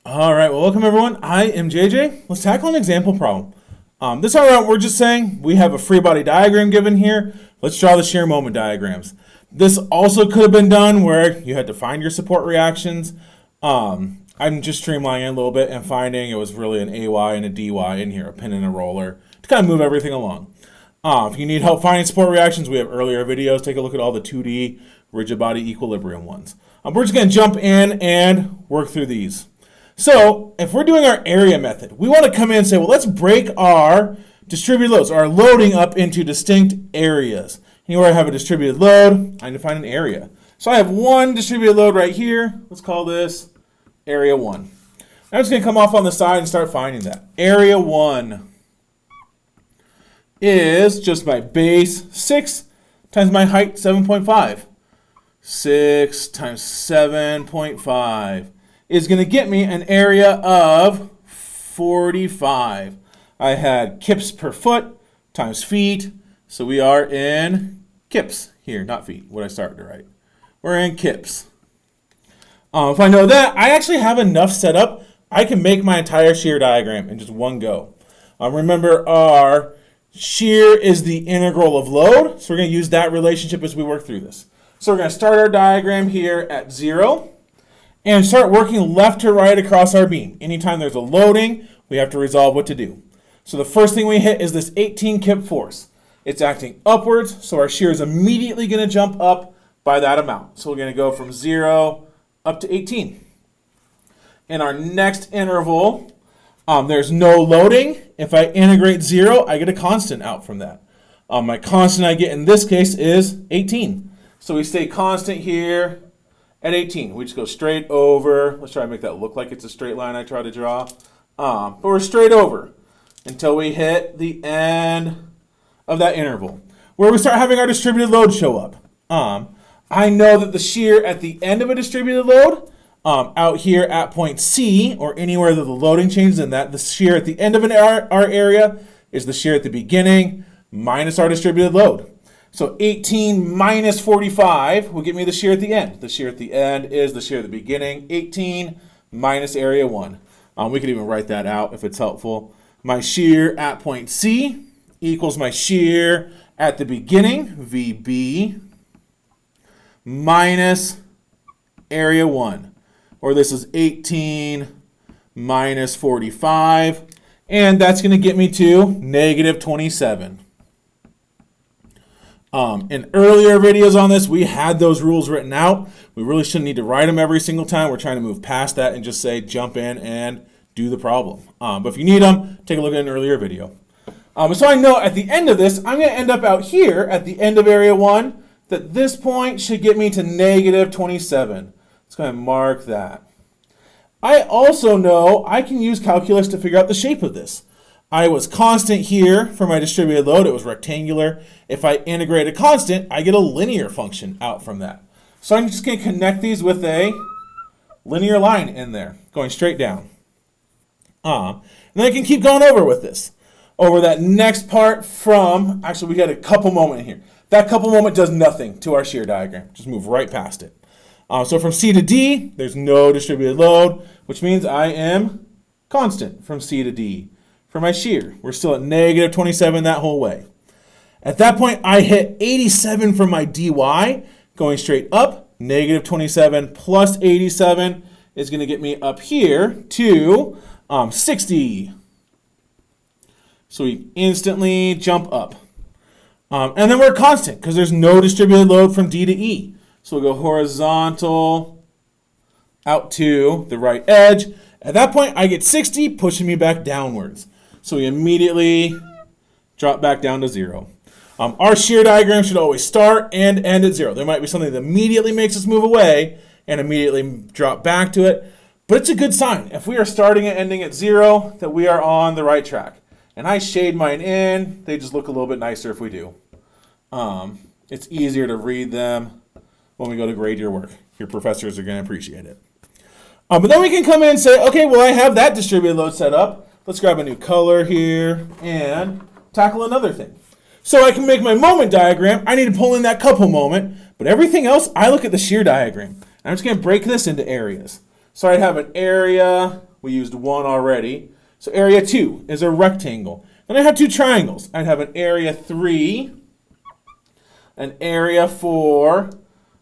All right, well, welcome everyone. I am JJ. Let's tackle an example problem. This time around, we're just saying we have a free body diagram given here. Let's draw the shear moment diagrams. This also could have been done where you had to find your support reactions. I'm just streamlining it a little bit and finding it was really an AY and a DY in here, a pin and a roller, to kind of move everything along. If you need help finding support reactions, we have earlier videos. Take a look at all the 2D rigid body equilibrium ones. We're just going to jump in and work through these. So if we're doing our area method, we want to come in and say, well, let's break our distributed loads, our loading up into distinct areas. Anywhere I have a distributed load, I need to find an area. So I have one distributed load right here. Let's call this area 1. I'm just going to come off on the side and start finding that. Area 1 is just my base 6 times my height 7.5. 6 times 7.5 is going to get me an area of 45. I had kips per foot times feet, so we are in kips here, not feet. What I started to write. We're in kips. If I know that, I actually have enough set up. I can make my entire shear diagram in just one go. Remember, our shear is the integral of load, so we're going to use that relationship as we work through this. So we're going to start our diagram here at 0 and start working left to right across our beam. Anytime there's a loading, we have to resolve what to do. So the first thing we hit is this 18 kip force. It's acting upwards, so our shear is immediately going to jump up by that amount. So we're going to go from 0 up to 18. In our next interval, there's no loading. If I integrate 0, I get a constant out from that. My constant I get in this case is 18. So we stay constant here at 18. We just go straight over. Let's try to make that look like it's a straight line I try to draw. But we're straight over until we hit the end of that interval, where we start having our distributed load show up. I know that the shear at the end of a distributed load, out here at point C, or anywhere that the loading changes in that, the shear at the end of our area is the shear at the beginning minus our distributed load. So 18 minus 45 will get me the shear at the end. The shear at the end is the shear at the beginning, 18 minus area 1. We could even write that out if it's helpful. My shear at point C equals my shear at the beginning, VB, minus area 1. Or this is 18 minus 45. And that's going to get me to negative 27. In earlier videos on this, we had those rules written out. We really shouldn't need to write them every single time. We're trying to move past that and just say jump in and do the problem. But if you need them, take a look at an earlier video. So I know at the end of this, I'm going to end up out here at the end of area 1, that this point should get me to negative 27. Let's go ahead and mark that. I also know I can use calculus to figure out the shape of this. I was constant here for my distributed load. It was rectangular. If I integrate a constant, I get a linear function out from that. So I'm just going to connect these with a linear line in there, going straight down. And then I can keep going over with this. Over that next part from, actually we got a couple moment in here. That couple moment does nothing to our shear diagram. Just move right past it. So from C to D, there's no distributed load, which means I am constant from C to D. For my shear, we're still at negative 27 that whole way. At that point, I hit 87 from my dy, going straight up. Negative 27 plus 87 is going to get me up here to 60. So we instantly jump up. And then we're constant because there's no distributed load from D to E. So we'll go horizontal out to the right edge. At that point, I get 60, pushing me back downwards. So we immediately drop back down to 0. Our shear diagram should always start and end at 0. There might be something that immediately makes us move away and immediately drop back to it. But it's a good sign. If we are starting and ending at 0, that we are on the right track. And I shade mine in. They just look a little bit nicer if we do. It's easier to read them when we go to grade your work. Your professors are going to appreciate it. But then we can come in and say, okay, well, I have that distributed load set up. Let's grab a new color here and tackle another thing. So I can make my moment diagram. I need to pull in that couple moment, but everything else, I look at the shear diagram. And I'm just going to break this into areas. So I'd have an area We used 1 already. So area 2 is a rectangle. Then I have 2 triangles. I'd have an area 3, an area 4,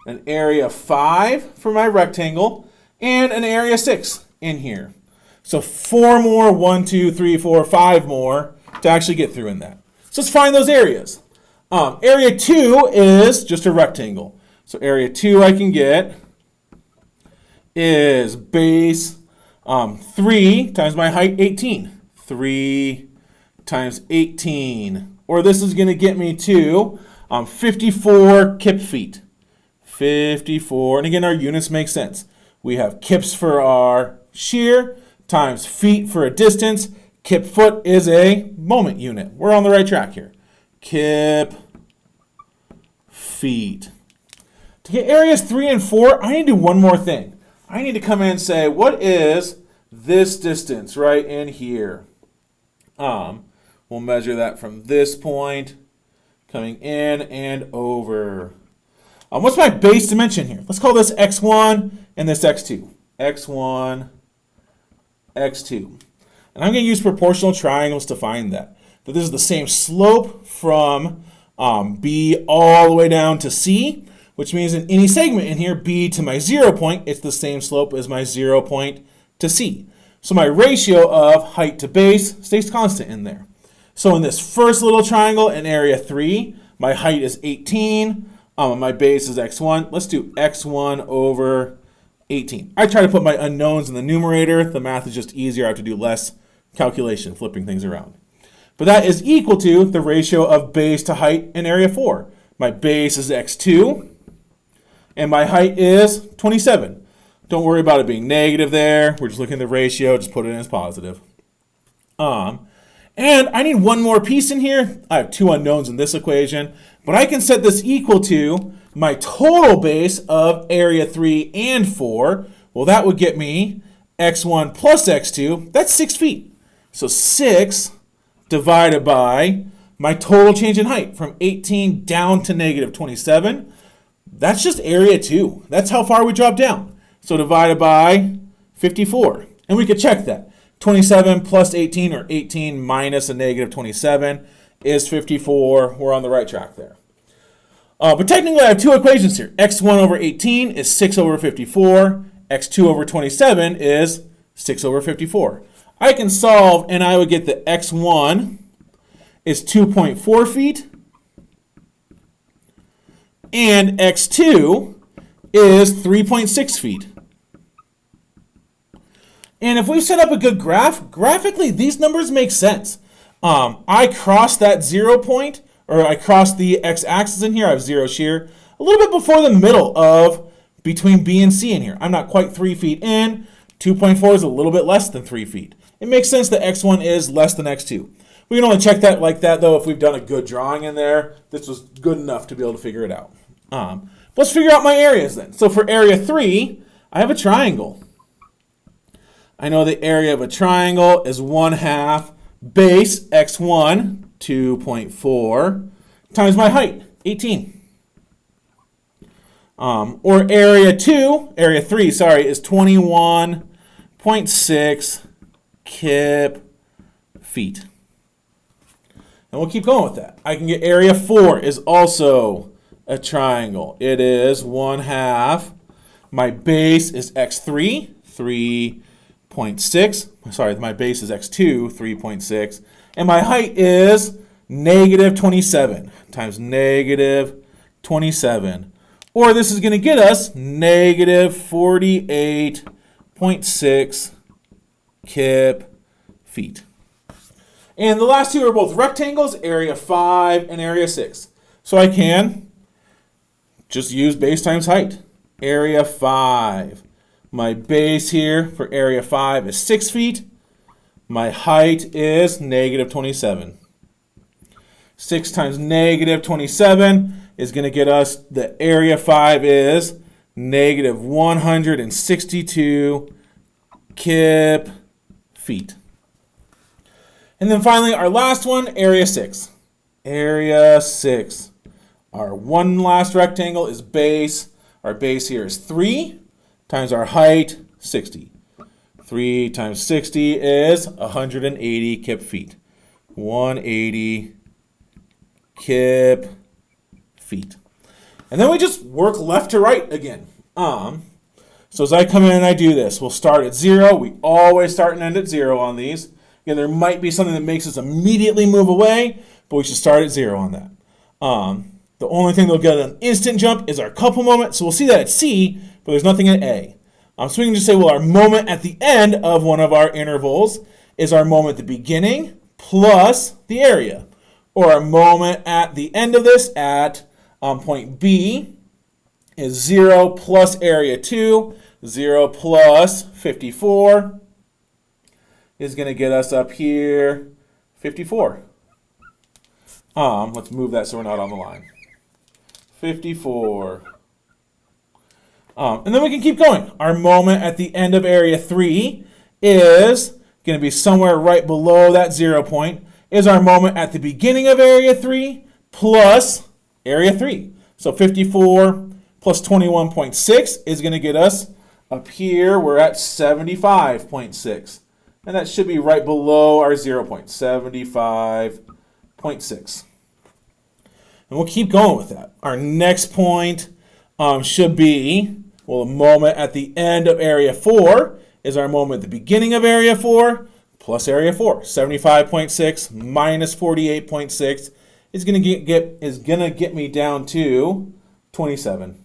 an area 5 for my rectangle, and an area 6 in here. So 4 more, 1, 2, 3, 4, 5 more to actually get through in that. So let's find those areas. Area 2 is just a rectangle. So area 2 I can get is base 3 times my height, 18. 3 times 18. Or this is going to get me to 54 kip feet. 54. And again, our units make sense. We have kips for our shear times feet for a distance. Kip foot is a moment unit. We're on the right track here. Kip feet. To get areas 3 and 4, I need to do one more thing. I need to come in and say, what is this distance right in here? We'll measure that from this point, coming in and over. What's my base dimension here? Let's call this x1 and this x2. x1, x2. And I'm going to use proportional triangles to find that. That this is the same slope from B all the way down to C, which means in any segment in here, B to my 0 point, it's the same slope as my 0 point to C. So my ratio of height to base stays constant in there. So in this first little triangle in area 3, my height is 18, my base is x1. Let's do x1 over 18. I try to put my unknowns in the numerator. The math is just easier. I have to do less calculation, flipping things around. But that is equal to the ratio of base to height in area 4. My base is x2, and my height is 27. Don't worry about it being negative there. We're just looking at the ratio. Just put it in as positive. And I need one more piece in here. I have 2 unknowns in this equation, but I can set this equal to my total base of area 3 and 4. Well, that would get me x1 plus x2. That's 6 feet. So 6 divided by my total change in height from 18 down to negative 27. That's just area 2. That's how far we drop down. So divided by 54. And we could check that. 27 plus 18, or 18 minus a negative 27, is 54. We're on the right track there. But technically I have 2 equations here. x1 over 18 is 6 over 54. x2 over 27 is 6 over 54. I can solve and I would get that x1 is 2.4 feet and x2 is 3.6 feet. And if we set up a good graph, graphically these numbers make sense. I cross that 0 point, or I cross the x-axis in here. I have 0 shear a little bit before the middle of between B and C in here. I'm not quite 3 feet in. 2.4 is a little bit less than 3 feet. It makes sense that x1 is less than x2. We can only check that like that, though, if we've done a good drawing in there. This was good enough to be able to figure it out. Let's figure out my areas then. So for area 3, I have a triangle. I know the area of a triangle is 1/2 base x1, 2.4, times my height, 18. Or area 3, is 21.6 kip feet. And we'll keep going with that. I can get area 4 is also a triangle. It is 1/2. My base is x3, 3.6. My base is x2, 3.6. And my height is negative 27 times negative 27. Or this is going to get us negative 48.6 kip feet. And the last 2 are both rectangles, area 5 and area 6. So I can just use base times height. Area 5. My base here for area 5 is 6 feet. My height is negative 27. 6 times negative 27 is going to get us, the area 5 is negative 162 kip feet. And then finally, our last one, area 6. Area 6. Our one last rectangle is base. Our base here is 3 times our height, 60. 3 times 60 is 180 kip feet. 180 kip feet. And then we just work left to right again. So as I come in and I do this, we'll start at 0. We always start and end at 0 on these. Again, there might be something that makes us immediately move away, but we should start at 0 on that. The only thing that'll get an instant jump is our couple moment. So we'll see that at C, but there's nothing at A. So we can just say, well, our moment at the end of one of our intervals is our moment at the beginning plus the area. Or our moment at the end of this at point B is 0 plus area 2. 0 plus 54 is going to get us up here 54. Let's move that so we're not on the line. 54. And then we can keep going. Our moment at the end of area 3 is going to be somewhere right below that 0 point. Is our moment at the beginning of area 3 plus area 3. So 54 plus 21.6 is going to get us up here. We're at 75.6. And that should be right below our 0 point, 75.6. And we'll keep going with that. Our next point should be, well, the moment at the end of area 4 is our moment at the beginning of area 4 plus area 4. 75.6 minus 48.6 is going to get me down to 27.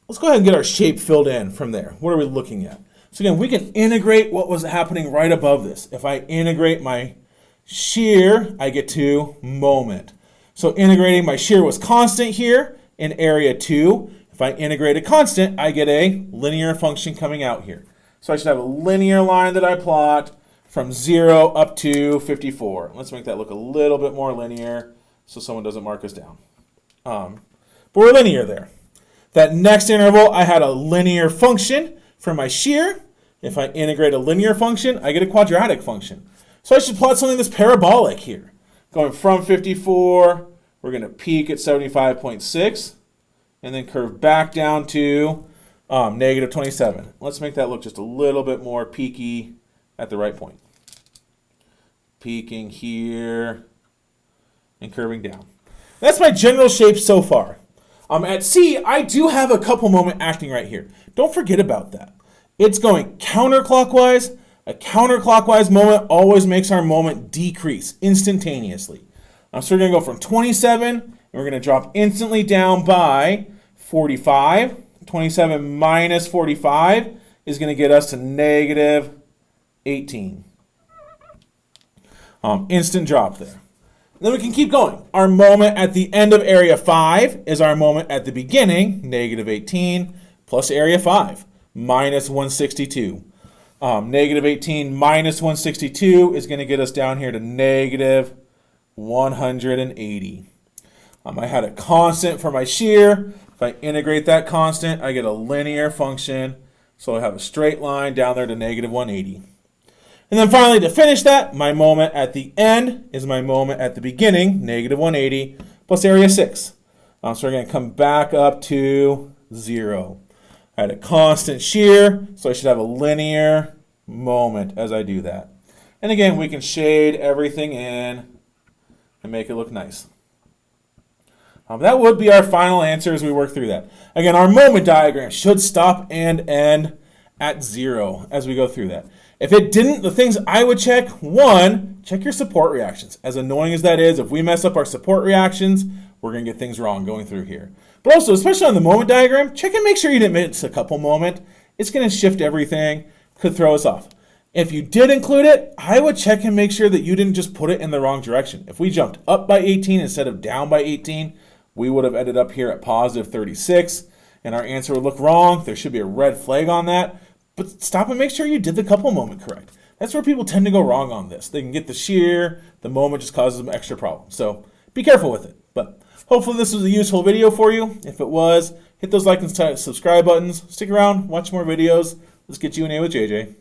Let's go ahead and get our shape filled in from there. What are we looking at? So again, we can integrate what was happening right above this. If I integrate my shear, I get to moment. So integrating my shear was constant here in area 2. If I integrate a constant, I get a linear function coming out here. So I should have a linear line that I plot from 0 up to 54. Let's make that look a little bit more linear so someone doesn't mark us down. But we're linear there. That next interval, I had a linear function for my shear. If I integrate a linear function, I get a quadratic function. So I should plot something that's parabolic here. Going from 54, we're going to peak at 75.6, and then curve back down to negative 27. Let's make that look just a little bit more peaky at the right point. Peaking here and curving down. That's my general shape so far. At C, I do have a couple moment acting right here. Don't forget about that. It's going counterclockwise. A counterclockwise moment always makes our moment decrease instantaneously. So we're going to go from 27, and we're going to drop instantly down by 45. 27 minus 45 is going to get us to negative 18. Instant drop there. Then we can keep going. Our moment at the end of area 5 is our moment at the beginning, negative 18, plus area 5, minus 162. Negative 18 minus 162 is going to get us down here to negative 180. I had a constant for my shear. If I integrate that constant, I get a linear function. So I have a straight line down there to negative 180. And then finally, to finish that, my moment at the end is my moment at the beginning, negative 180, plus area 6. So we're going to come back up to 0. I had a constant shear, so I should have a linear moment as I do that. And again, we can shade everything in and make it look nice. That would be our final answer as we work through that. Again, our moment diagram should stop and end at 0 as we go through that. If it didn't, the things I would check, 1, check your support reactions. As annoying as that is, if we mess up our support reactions, we're going to get things wrong going through here. But also, especially on the moment diagram, check and make sure you didn't miss a couple moment. It's going to shift everything, could throw us off. If you did include it, I would check and make sure that you didn't just put it in the wrong direction. If we jumped up by 18 instead of down by 18, we would have ended up here at positive 36, and our answer would look wrong. There should be a red flag on that. But stop and make sure you did the couple moment correct. That's where people tend to go wrong on this. They can get the shear, the moment just causes them extra problems. So be careful with it. But hopefully this was a useful video for you. If it was, hit those like and subscribe buttons. Stick around, watch more videos. Let's get you an A with JJ.